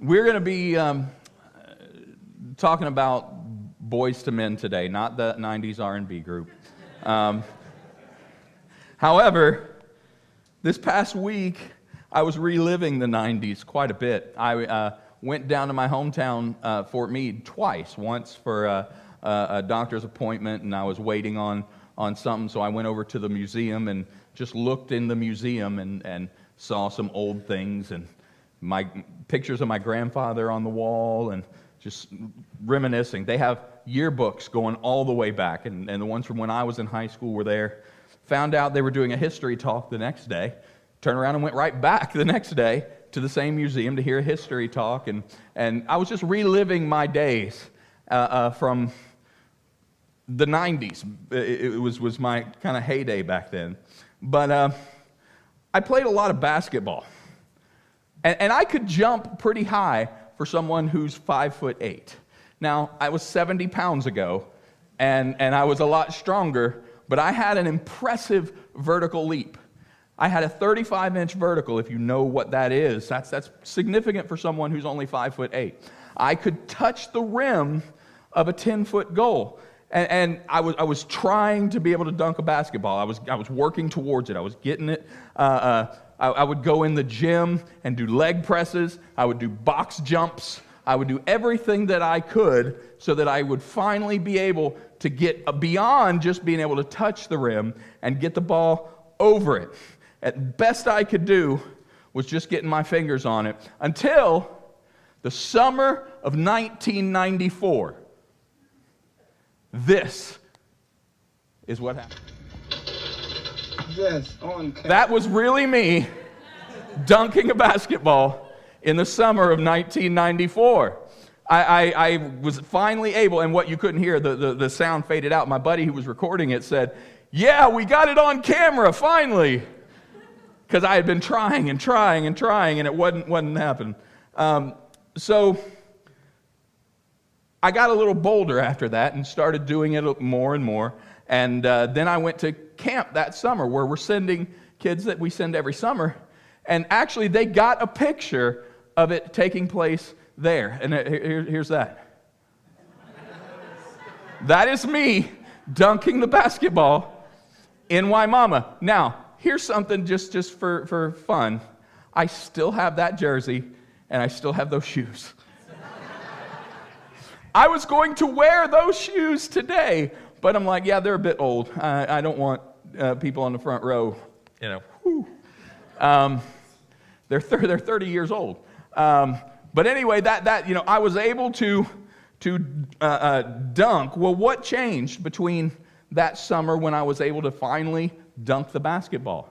We're going to be talking about Boys to Men today, not the 90s R&B group. However, this past week, I was reliving the 90s quite a bit. I went down to my hometown, Fort Meade, twice. Once for a doctor's appointment, and I was waiting on something, so I went over to the museum and just looked in the museum and saw some old things and my pictures of my grandfather on the wall and just reminiscing. They have yearbooks going all the way back, and the ones from when I was in high school were there. Found out they were doing a history talk the next day. Turned around and went right back the next day to the same museum to hear a history talk, and I was just reliving my days from the 90s. It was my kind of heyday back then. But I played a lot of basketball. And I could jump pretty high for someone who's 5'8". Now, I was 70 pounds ago, and I was a lot stronger, but I had an impressive vertical leap. I had a 35-inch vertical, if you know what that is. That's significant for someone who's only 5'8". I could touch the rim of a 10-foot goal. And I was trying to be able to dunk a basketball. I was working towards it. I was getting it. I would go in the gym and do leg presses. I would do box jumps. I would do everything that I could so that I would finally be able to get beyond just being able to touch the rim and get the ball over it. At best I could do was just getting my fingers on it until the summer of 1994. This is what happened. Yes, on camera. That was really me dunking a basketball in the summer of 1994. I was finally able, and what you couldn't hear, the sound faded out. My buddy who was recording it said, "Yeah, we got it on camera, finally." Because I had been trying, and it wasn't happening. So I got a little bolder after that and started doing it more and more. And then I went to camp that summer where we're sending kids that we send every summer. And actually, they got a picture of it taking place there. And here's that. That is me dunking the basketball in Waimama. Now, here's something just for fun. I still have that jersey, and I still have those shoes. I was going to wear those shoes today, but I'm like, yeah, they're a bit old. I don't want people on the front row, they're 30 years old. But anyway, I was able to dunk. Well, what changed between that summer when I was able to finally dunk the basketball?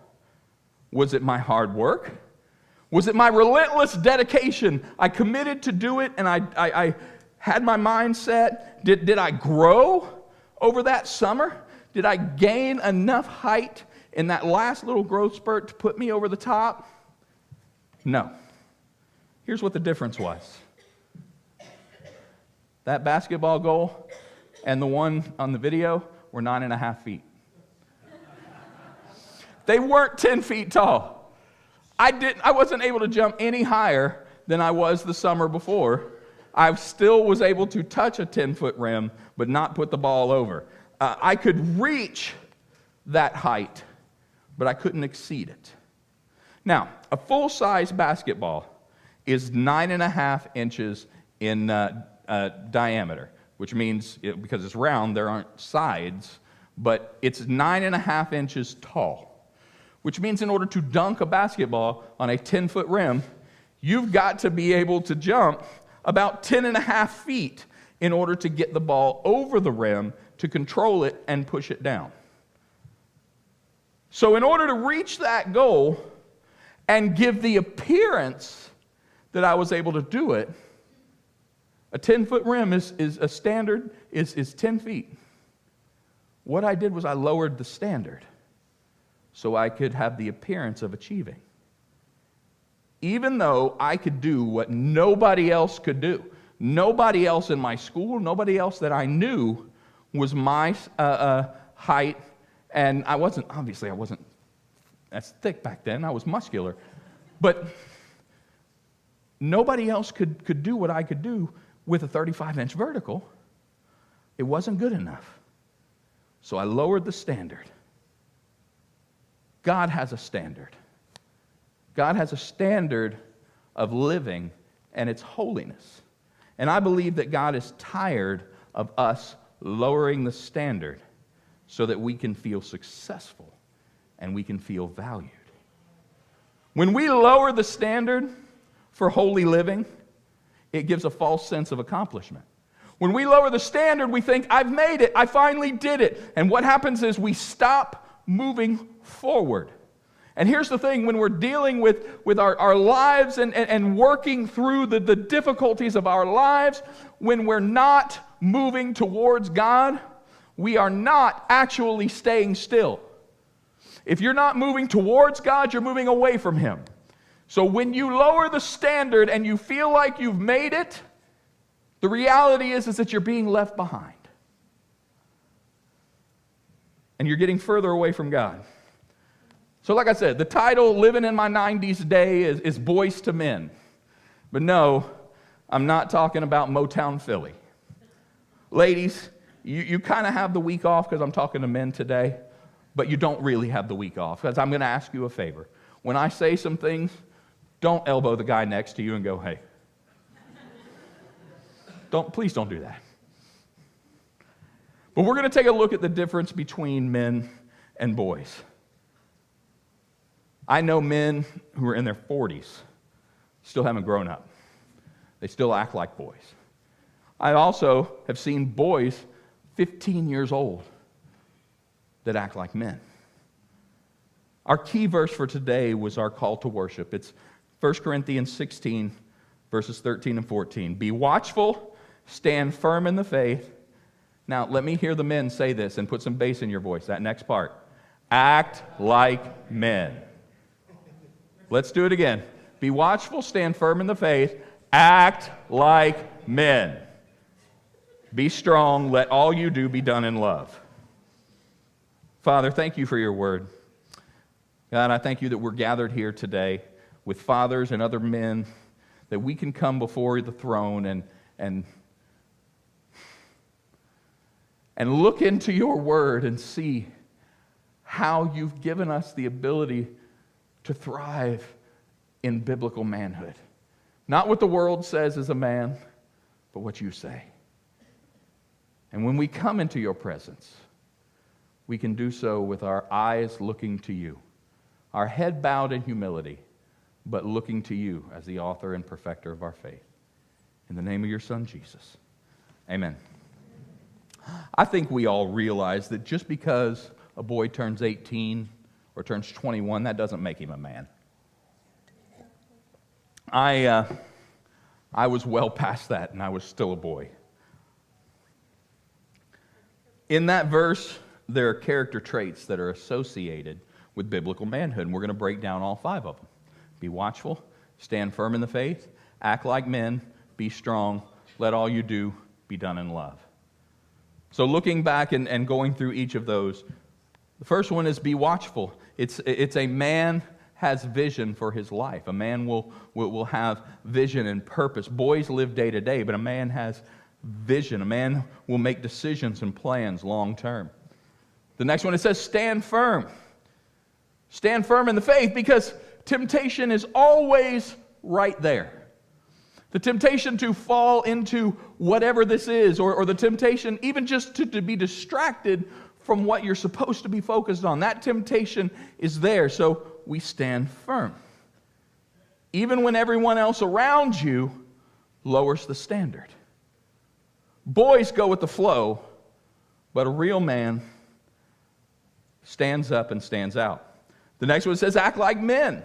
Was it my hard work? Was it my relentless dedication? I committed to do it, and I had my mind set. Did I grow over that summer? Did I gain enough height in that last little growth spurt to put me over the top? No. Here's what the difference was. That basketball goal and the one on the video were 9.5 feet. They weren't 10 feet tall. I wasn't able to jump any higher than I was the summer before. I still was able to touch a 10-foot rim, but not put the ball over. I could reach that height, but I couldn't exceed it. Now, a full-size basketball is 9.5 inches in diameter, which means, because it's round, there aren't sides, but it's 9.5 inches tall, which means in order to dunk a basketball on a 10-foot rim, you've got to be able to jump about 10.5 feet in order to get the ball over the rim, to control it and push it down. So in order to reach that goal and give the appearance that I was able to do it, a 10-foot rim is a standard, is 10 feet. What I did was I lowered the standard so I could have the appearance of achieving. Even though I could do what nobody else could do. Nobody else in my school, nobody else that I knew was my height, and I wasn't as thick back then. I was muscular. But nobody else could do what I could do with a 35-inch vertical. It wasn't good enough. So I lowered the standard. God has a standard. God has a standard of living, and it's holiness. And I believe that God is tired of us lowering the standard so that we can feel successful and we can feel valued. When we lower the standard for holy living, it gives a false sense of accomplishment. When we lower the standard, we think, I've made it, I finally did it. And what happens is we stop moving forward. And here's the thing, when we're dealing with our lives and working through the difficulties of our lives, when we're not moving towards God, we are not actually staying still. If you're not moving towards God, you're moving away from Him. So when you lower the standard and you feel like you've made it, the reality is that you're being left behind. And you're getting further away from God. So like I said, the title, Living in My 90s Day, is Boys to Men. But no, I'm not talking about Motown Philly. Ladies, you kind of have the week off because I'm talking to men today, but you don't really have the week off because I'm going to ask you a favor. When I say some things, don't elbow the guy next to you and go, hey. Please don't do that. But we're going to take a look at the difference between men and boys. I know men who are in their 40s still haven't grown up. They still act like boys. I also have seen boys 15 years old that act like men. Our key verse for today was our call to worship. It's 1 Corinthians 16, verses 13 and 14. Be watchful, stand firm in the faith. Now, let me hear the men say this and put some bass in your voice, that next part. Act like men. Let's do it again. Be watchful, stand firm in the faith, act like men. Be strong, let all you do be done in love. Father, thank you for your word. God, I thank you that we're gathered here today with fathers and other men, that we can come before the throne and look into your word and see how you've given us the ability to thrive in biblical manhood. Not what the world says is a man, but what you say. And when we come into your presence, we can do so with our eyes looking to you, our head bowed in humility, but looking to you as the author and perfecter of our faith. In the name of your Son, Jesus. Amen. I think we all realize that just because a boy turns 18 or turns 21, that doesn't make him a man. I was well past that, and I was still a boy. In that verse, there are character traits that are associated with biblical manhood, and we're going to break down all 5 of them. Be watchful, stand firm in the faith, act like men, be strong, let all you do be done in love. So looking back and going through each of those, the first one is be watchful. It's a man has vision for his life. A man will have vision and purpose. Boys live day to day, but a man has vision. A man will make decisions and plans long term. The next one, it says stand firm. Stand firm in the faith, because temptation is always right there. The temptation to fall into whatever this is, or the temptation even just to be distracted from what you're supposed to be focused on. That temptation is there, so we stand firm. Even when everyone else around you lowers the standard. Boys go with the flow, but a real man stands up and stands out. The next one says, act like men.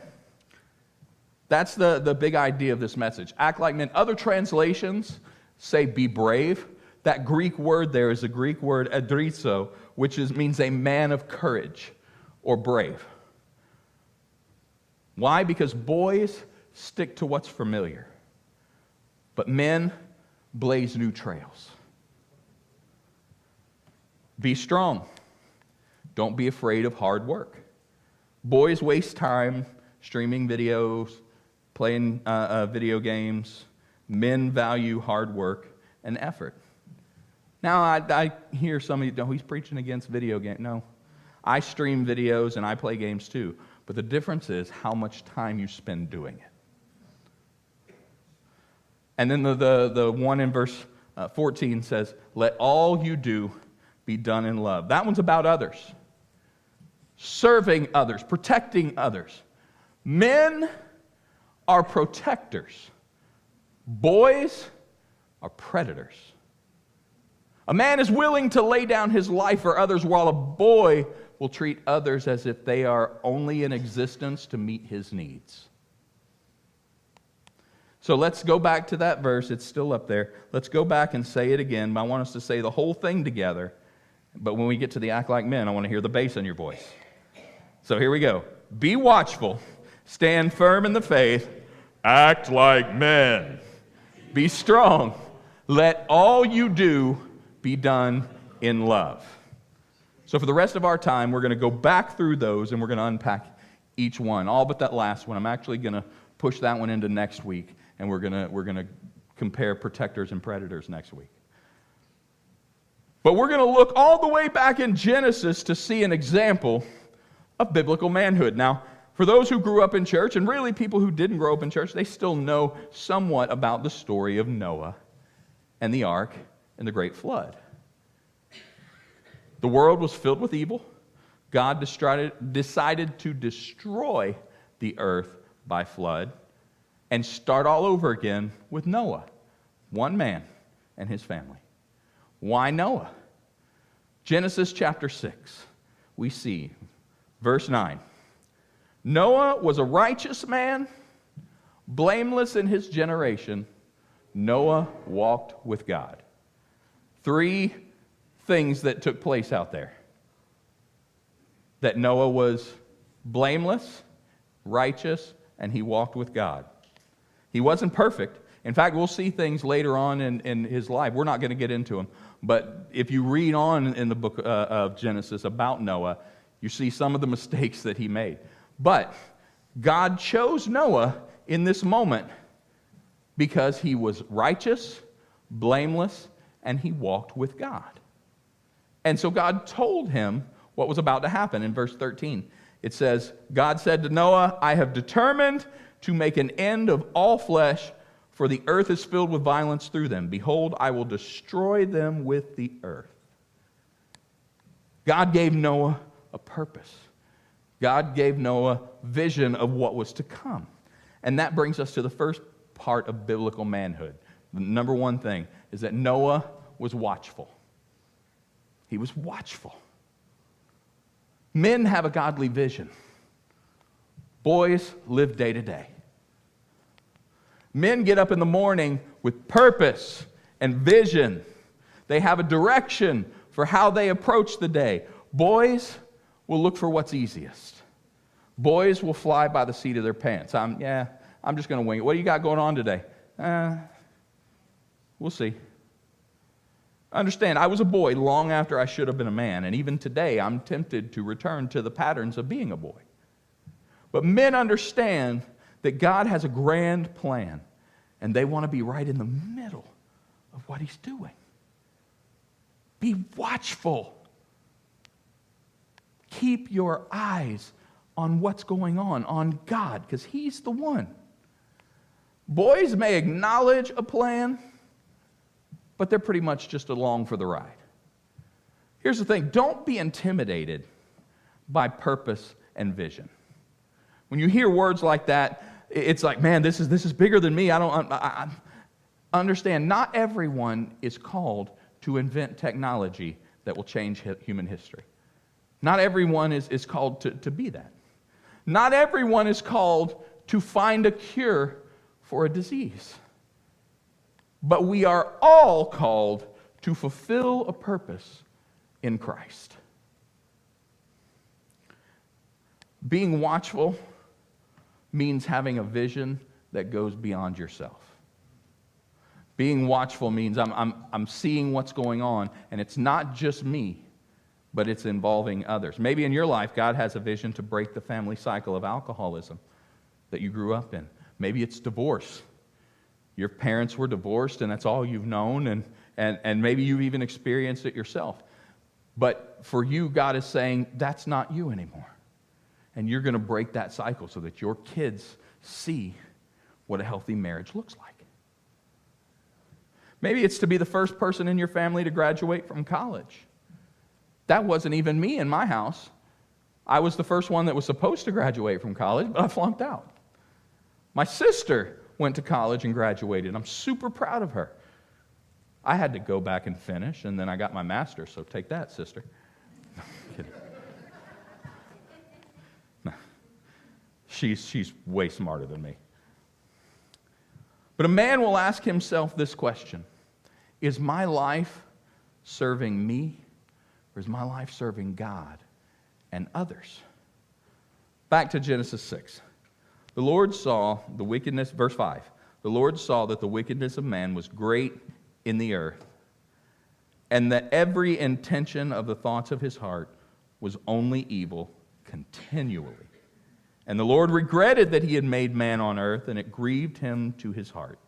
That's the big idea of this message. Act like men. Other translations say be brave. That Greek word there is a Greek word, adrizo, which means a man of courage or brave. Why? Because boys stick to what's familiar, but men blaze new trails. Be strong. Don't be afraid of hard work. Boys waste time streaming videos, playing video games. Men value hard work and effort. Now, I hear some of you, oh, he's preaching against video games. No. I stream videos and I play games too. But the difference is how much time you spend doing it. And then the one in verse 14 says, let all you do be done in love. That one's about others. Serving others, protecting others. Men are protectors. Boys are predators. A man is willing to lay down his life for others, while a boy will treat others as if they are only in existence to meet his needs. So let's go back to that verse. It's still up there. Let's go back and say it again. I want us to say the whole thing together. But when we get to the act like men, I want to hear the bass in your voice. So here we go. Be watchful. Stand firm in the faith. Act like men. Be strong. Let all you do be done in love. So for the rest of our time, we're going to go back through those and we're going to unpack each one. All but that last one. I'm actually going to push that one into next week, and we're going to compare protectors and predators next week. But we're going to look all the way back in Genesis to see an example of biblical manhood. Now, for those who grew up in church, and really people who didn't grow up in church, they still know somewhat about the story of Noah and the ark and the great flood. The world was filled with evil. God decided to destroy the earth by flood and start all over again with Noah, one man and his family. Why Noah? Genesis chapter 6, we see, verse 9. Noah was a righteous man, blameless in his generation. Noah walked with God. 3 things that took place out there. That Noah was blameless, righteous, and he walked with God. He wasn't perfect. In fact, we'll see things later on in his life. We're not going to get into them. But if you read on in the book of Genesis about Noah, you see some of the mistakes that he made. But God chose Noah in this moment because he was righteous, blameless, and he walked with God. And so God told him what was about to happen in verse 13. It says, God said to Noah, I have determined to make an end of all flesh, for the earth is filled with violence through them. Behold, I will destroy them with the earth. God gave Noah a purpose. God gave Noah vision of what was to come. And that brings us to the first part of biblical manhood. The number one thing is that Noah was watchful. He was watchful. Men have a godly vision. Boys live day to day. Men get up in the morning with purpose and vision. They have a direction for how they approach the day. Boys will look for what's easiest. Boys will fly by the seat of their pants. I'm just going to wing it. What do you got going on today? We'll see. Understand, I was a boy long after I should have been a man, and even today I'm tempted to return to the patterns of being a boy. But men understand that God has a grand plan, and they want to be right in the middle of what He's doing. Be watchful. Keep your eyes on what's going on God, because He's the one. Boys may acknowledge a plan, but they're pretty much just along for the ride. Here's the thing, don't be intimidated by purpose and vision. When you hear words like that, it's like, man, this is bigger than me. I understand, not everyone is called to invent technology that will change human history. Not everyone is called to be that. Not everyone is called to find a cure for a disease. But we are all called to fulfill a purpose in Christ. Being watchful means having a vision that goes beyond yourself. Being watchful means I'm seeing what's going on, and it's not just me, but it's involving others. Maybe in your life, God has a vision to break the family cycle of alcoholism that you grew up in. Maybe it's divorce. Your parents were divorced and that's all you've known, and maybe you've even experienced it yourself. But for you, God is saying, that's not you anymore. And you're going to break that cycle so that your kids see what a healthy marriage looks like. Maybe it's to be the first person in your family to graduate from college. That wasn't even me in my house. I was the first one that was supposed to graduate from college, but I flunked out. My sister went to college and graduated. I'm super proud of her. I had to go back and finish, and then I got my master's, so take that, sister. No, I'm kidding. No. She's way smarter than me. But a man will ask himself this question: is my life serving me, or is my life serving God and others? Back to Genesis 6. The Lord saw the wickedness, verse 5. The Lord saw that the wickedness of man was great in the earth, and that every intention of the thoughts of his heart was only evil continually. And the Lord regretted that he had made man on earth, and it grieved him to his heart.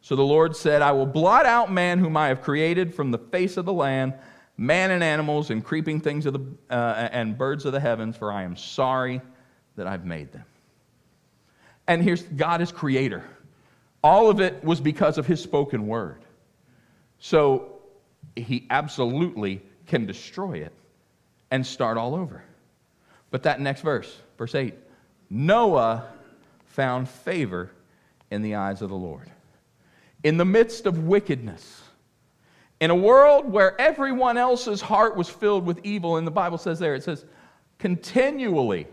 So the Lord said, I will blot out man whom I have created from the face of the land, man and animals and creeping things of and birds of the heavens, for I am sorry that I've made them. And here's God is creator. All of it was because of his spoken word. So he absolutely can destroy it and start all over. But that next verse, verse 8, Noah found favor in the eyes of the Lord. In the midst of wickedness, in a world where everyone else's heart was filled with evil, and the Bible says there, it says, continually.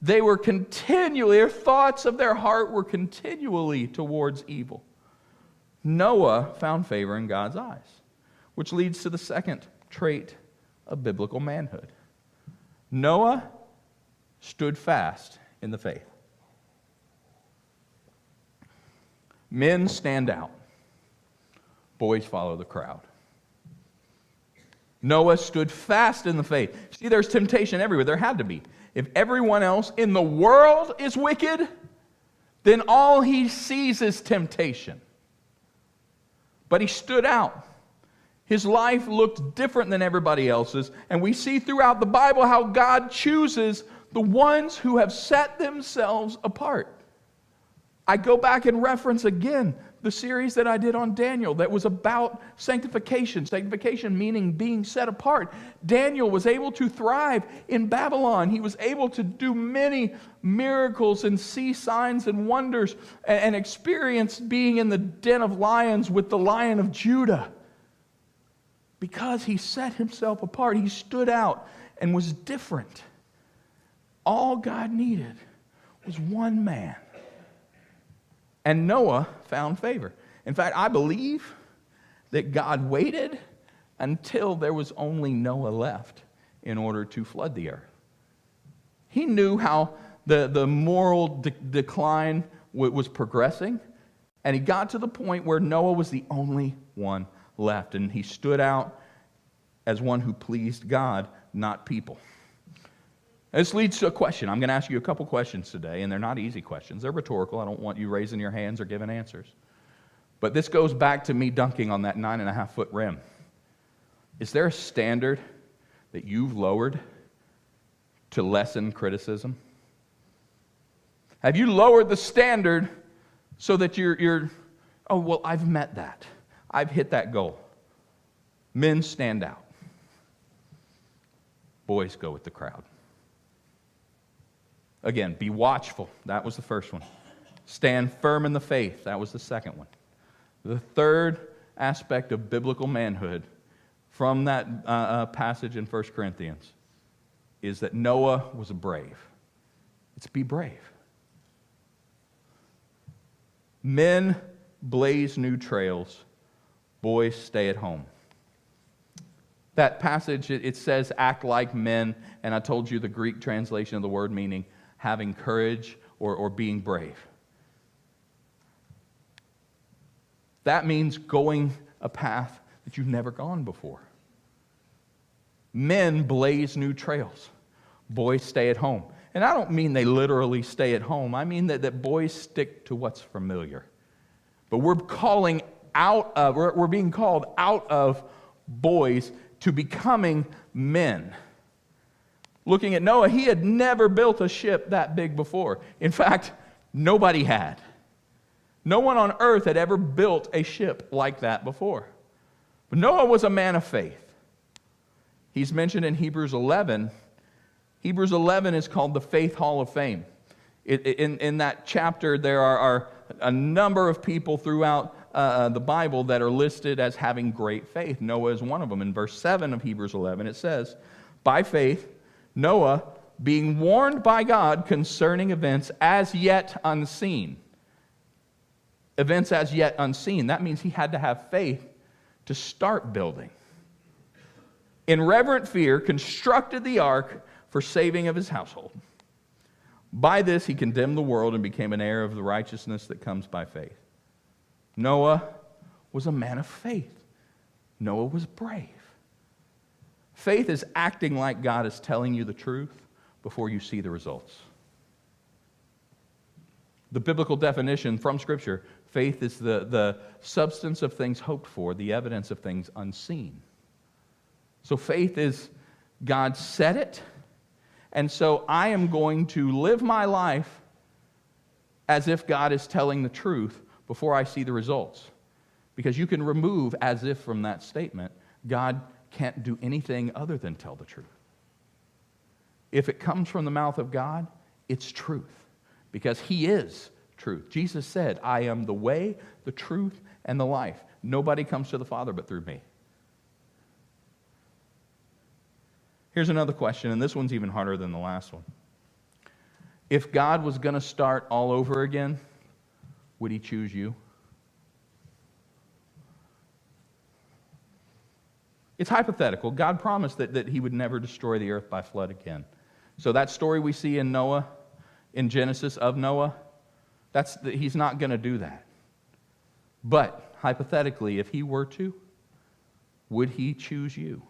Their thoughts of their heart were continually towards evil. Noah found favor in God's eyes, which leads to the second trait of biblical manhood. Noah stood fast in the faith. Men stand out. Boys follow the crowd. Noah stood fast in the faith. See, there's temptation everywhere. There had to be. If everyone else in the world is wicked, then all he sees is temptation. But he stood out. His life looked different than everybody else's, and we see throughout the Bible how God chooses the ones who have set themselves apart. I go back and reference again the series that I did on Daniel that was about sanctification. Sanctification meaning being set apart. Daniel was able to thrive in Babylon. He was able to do many miracles and see signs and wonders and experience being in the den of lions with the Lion of Judah. Because he set himself apart, he stood out and was different. All God needed was one man. And Noah found favor. In fact, I believe that God waited until there was only Noah left in order to flood the earth. He knew how the moral decline was progressing, and he got to the point where Noah was the only one left, and he stood out as one who pleased God, not people. This leads to a question. I'm going to ask you a couple questions today, and they're not easy questions. They're rhetorical. I don't want you raising your hands or giving answers. But this goes back to me dunking on that 9.5-foot rim. Is there a standard that you've lowered to lessen criticism? Have you lowered the standard so that you're oh, well, I've met that. I've hit that goal. Men stand out. Boys go with the crowd. Again, be watchful. That was the first one. Stand firm in the faith. That was the second one. The third aspect of biblical manhood from that passage in 1 Corinthians is that Noah was brave. It's be brave. Men blaze new trails. Boys stay at home. That passage, it says act like men, and I told you the Greek translation of the word meaning having courage or being brave. That means going a path that you've never gone before. Men blaze new trails. Boys stay at home. And I don't mean they literally stay at home. I mean that boys stick to what's familiar. But we're being called out of boys to becoming men. Looking at Noah, he had never built a ship that big before. In fact, nobody had. No one on earth had ever built a ship like that before. But Noah was a man of faith. He's mentioned in Hebrews 11. Hebrews 11 is called the Faith Hall of Fame. In that chapter, there are a number of people throughout the Bible that are listed as having great faith. Noah is one of them. In verse 7 of Hebrews 11, it says, by faith, Noah, being warned by God concerning events as yet unseen. Events as yet unseen. That means he had to have faith to start building. In reverent fear, constructed the ark for saving of his household. By this he condemned the world and became an heir of the righteousness that comes by faith. Noah was a man of faith. Noah was brave. Faith is acting like God is telling you the truth before you see the results. The biblical definition from Scripture, faith is the substance of things hoped for, the evidence of things unseen. So faith is God said it, and so I am going to live my life as if God is telling the truth before I see the results. Because you can remove as if from that statement. God can't do anything other than tell the truth. If it comes from the mouth of God, it's truth. Because He is truth. Jesus said, I am the way, the truth, and the life. Nobody comes to the Father but through me. Here's another question, and this one's even harder than the last one. If God was going to start all over again, would He choose you? It's hypothetical. God promised that He would never destroy the earth by flood again. So that story we see in Noah, in Genesis of Noah, He's not going to do that. But hypothetically, if He were to, would He choose you?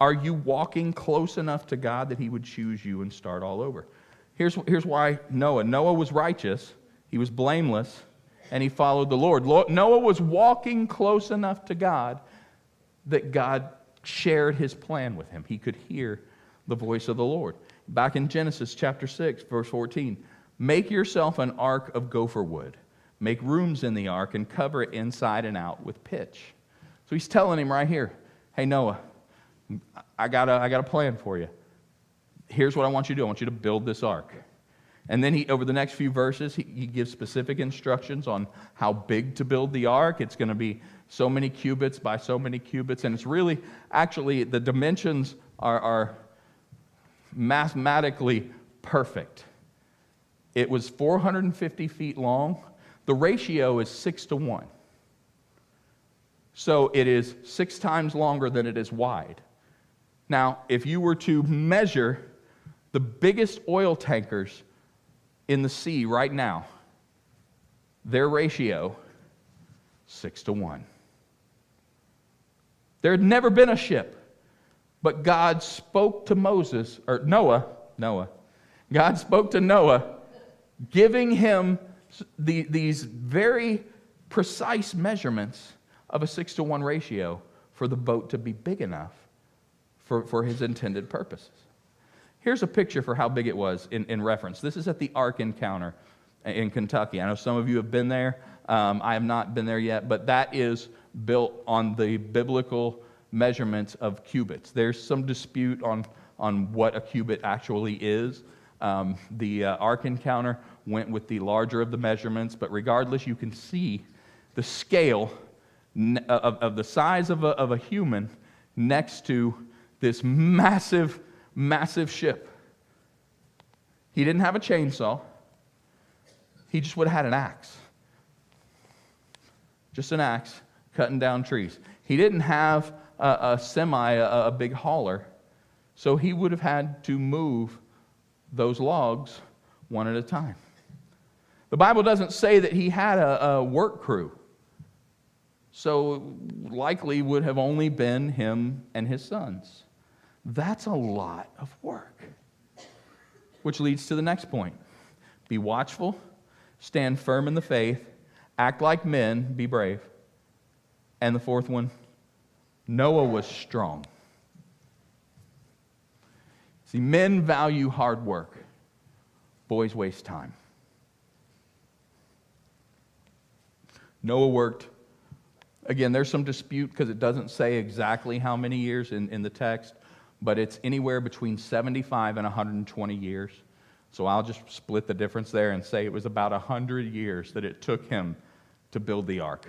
Are you walking close enough to God that He would choose you and start all over? Here's why Noah. Noah was righteous. He was blameless. And he followed the Lord. Noah was walking close enough to God that God shared His plan with him. He could hear the voice of the Lord. Back in Genesis chapter 6, verse 14, make yourself an ark of gopher wood. Make rooms in the ark and cover it inside and out with pitch. So He's telling him right here, hey Noah, I got a plan for you. Here's what I want you to do. I want you to build this ark. And then over the next few verses, he gives specific instructions on how big to build the ark. It's going to be so many cubits by so many cubits. And it's really, actually, the dimensions are mathematically perfect. It was 450 feet long. The ratio is 6-to-1. So it is 6 times longer than it is wide. Now, if you were to measure the biggest oil tankers in the sea right now, their ratio, 6-to-1. There had never been a ship, but God spoke to Noah. God spoke to Noah, giving him these very precise measurements of a 6-to-1 ratio for the boat to be big enough for His intended purposes. Here's a picture for how big it was in reference. This is at the Ark Encounter in Kentucky. I know some of you have been there. I have not been there yet, but that is built on the biblical measurements of cubits. There's some dispute on what a cubit actually is. The Ark Encounter went with the larger of the measurements, but regardless, you can see the scale of the size of a human next to this massive, massive ship. He didn't have a chainsaw. He just would have had an axe. Just an axe cutting down trees. He didn't have a semi, a big hauler, so he would have had to move those logs one at a time. The Bible doesn't say that he had a work crew, so likely would have only been him and his sons. That's a lot of work. which leads to the next point. Be watchful, stand firm in the faith, act like men, be brave. And the fourth one, Noah was strong. See, men value hard work. Boys waste time. Noah worked, again, there's some dispute because it doesn't say exactly how many years in the text, but it's anywhere between 75 and 120 years. So I'll just split the difference there and say it was about 100 years that it took him to build the ark.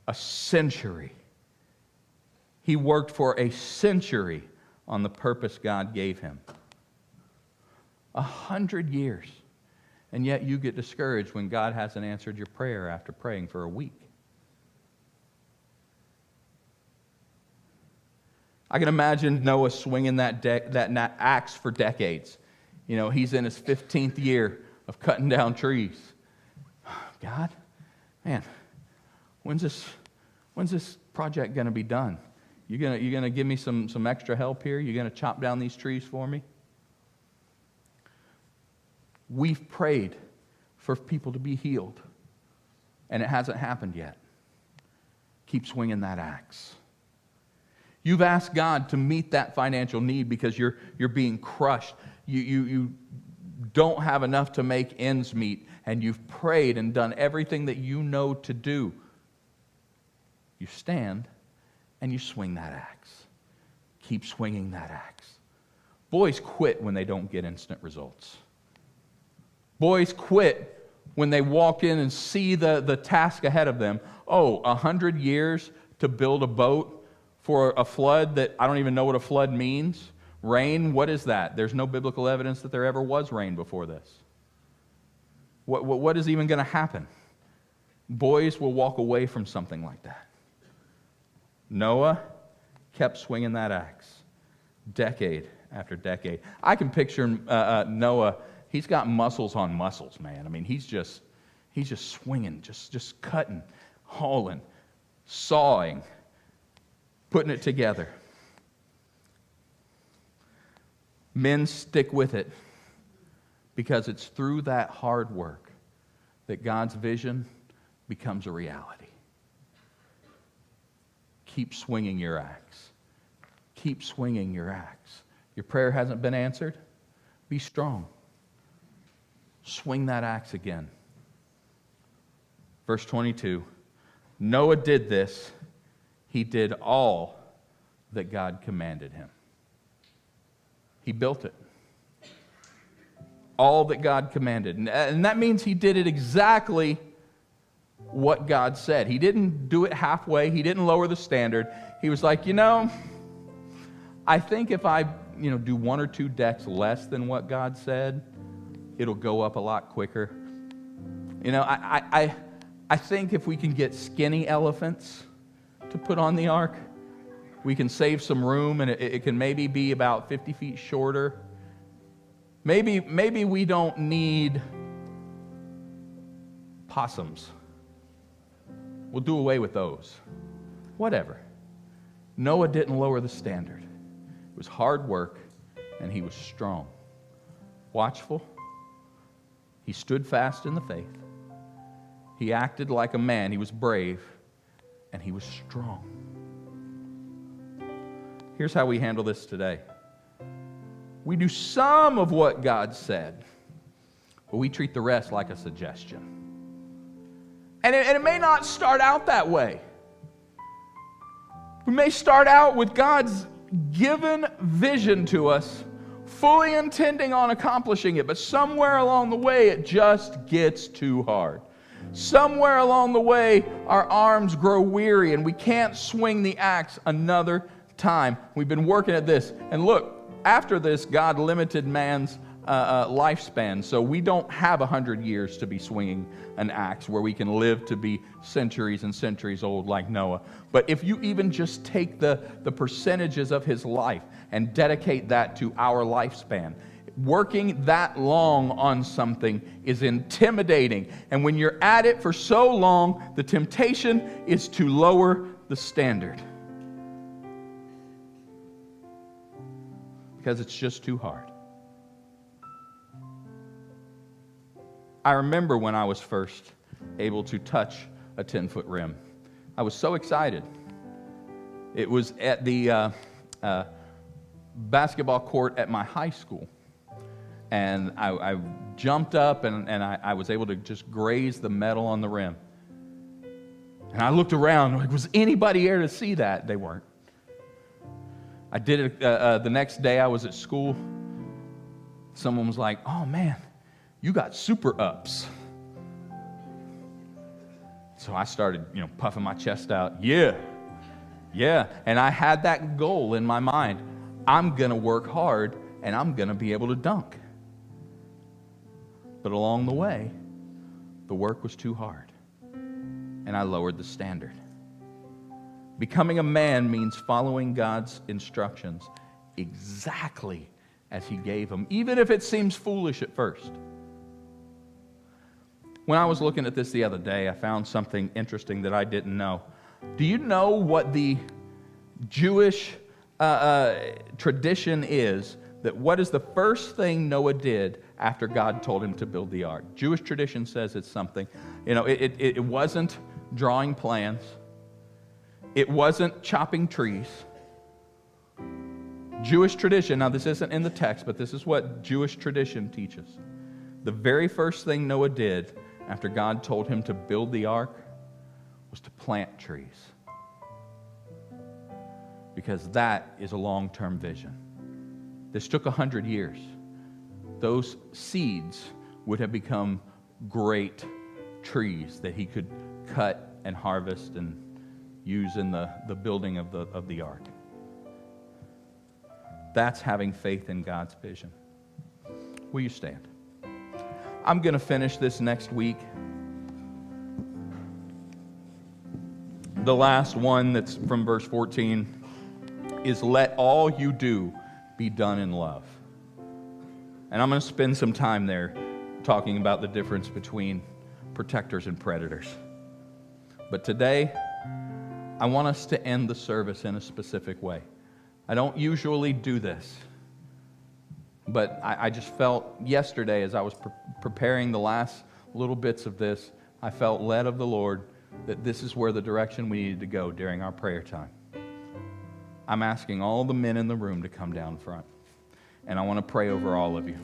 A century. He worked for a century on the purpose God gave him. 100 years. And yet you get discouraged when God hasn't answered your prayer after praying for a week. I can imagine Noah swinging that axe for decades. You know, he's in his 15th year of cutting down trees. God, man, when's this project going to be done? You gonna give me some extra help here? You gonna chop down these trees for me? We've prayed for people to be healed, and it hasn't happened yet. Keep swinging that axe. You've asked God to meet that financial need because you're being crushed. You don't have enough to make ends meet, and you've prayed and done everything that you know to do. You stand and you swing that axe. Keep swinging that axe. Boys quit when they don't get instant results. Boys quit when they walk in and see the task ahead of them. 100 years to build a boat for a flood that I don't even know what a flood means. Rain, what is that? There's no biblical evidence that there ever was rain before this. What is even going to happen? Boys will walk away from something like that. Noah kept swinging that axe, decade after decade. I can picture Noah. He's got muscles on muscles, man. I mean, he's just swinging, just cutting, hauling, sawing, putting it together. Men stick with it because it's through that hard work that God's vision becomes a reality. Keep swinging your axe. Keep swinging your axe. Your prayer hasn't been answered? Be strong. Swing that axe again. Verse 22, Noah did this. He did all that God commanded him. He built it. All that God commanded. And that means he did it exactly what God said. He didn't do it halfway. He didn't lower the standard. He was like, I think if I, do one or two decks less than what God said, it'll go up a lot quicker. I think if we can get skinny elephants to put on the ark, we can save some room, and it can maybe be about 50 feet shorter. Maybe we don't need possums. We'll do away with those. Whatever. Noah didn't lower the standard. It was hard work, and he was strong. Watchful. He stood fast in the faith. He acted like a man. He was brave, and he was strong. Here's how we handle this today. We do some of what God said, but we treat the rest like a suggestion. And it may not start out that way. We may start out with God's given vision to us, fully intending on accomplishing it, but somewhere along the way it just gets too hard. Somewhere along the way our arms grow weary and we can't swing the axe another time. We've been working at this, and look, after this, God limited man's lifespan, so we don't have 100 years to be swinging an axe where we can live to be centuries and centuries old like Noah. But if you even just take the percentages of his life and dedicate that to our lifespan, working that long on something is intimidating. And when you're at it for so long, the temptation is to lower the standard. Because it's just too hard. I remember when I was first able to touch a 10-foot rim. I was so excited. It was at the basketball court at my high school. And I jumped up and I was able to just graze the metal on the rim. And I looked around, like, was anybody here to see that? They weren't. I did it the next day I was at school. Someone was like, oh man, you got super ups. So I started, puffing my chest out. Yeah. And I had that goal in my mind. I'm going to work hard and I'm going to be able to dunk. But along the way, the work was too hard. And I lowered the standard. Becoming a man means following God's instructions exactly as He gave them, even if it seems foolish at first. When I was looking at this the other day, I found something interesting that I didn't know. Do you know what the Jewish tradition is? That what is the first thing Noah did after God told him to build the ark? Jewish tradition says it's something. It wasn't drawing plans. It wasn't chopping trees. Jewish tradition, now this isn't in the text, but this is what Jewish tradition teaches. The very first thing Noah did after God told him to build the ark was to plant trees. Because that is a long-term vision. This took 100 years. Those seeds would have become great trees that he could cut and harvest and use in the building of the ark. That's having faith in God's vision. Will you stand? I'm going to finish this next week. The last one that's from verse 14 is, let all you do be done in love. And I'm going to spend some time there talking about the difference between protectors and predators. But today, I want us to end the service in a specific way. I don't usually do this, but I just felt yesterday as I was preparing the last little bits of this, I felt led of the Lord that this is where the direction we needed to go during our prayer time. I'm asking all the men in the room to come down front, and I want to pray over all of you.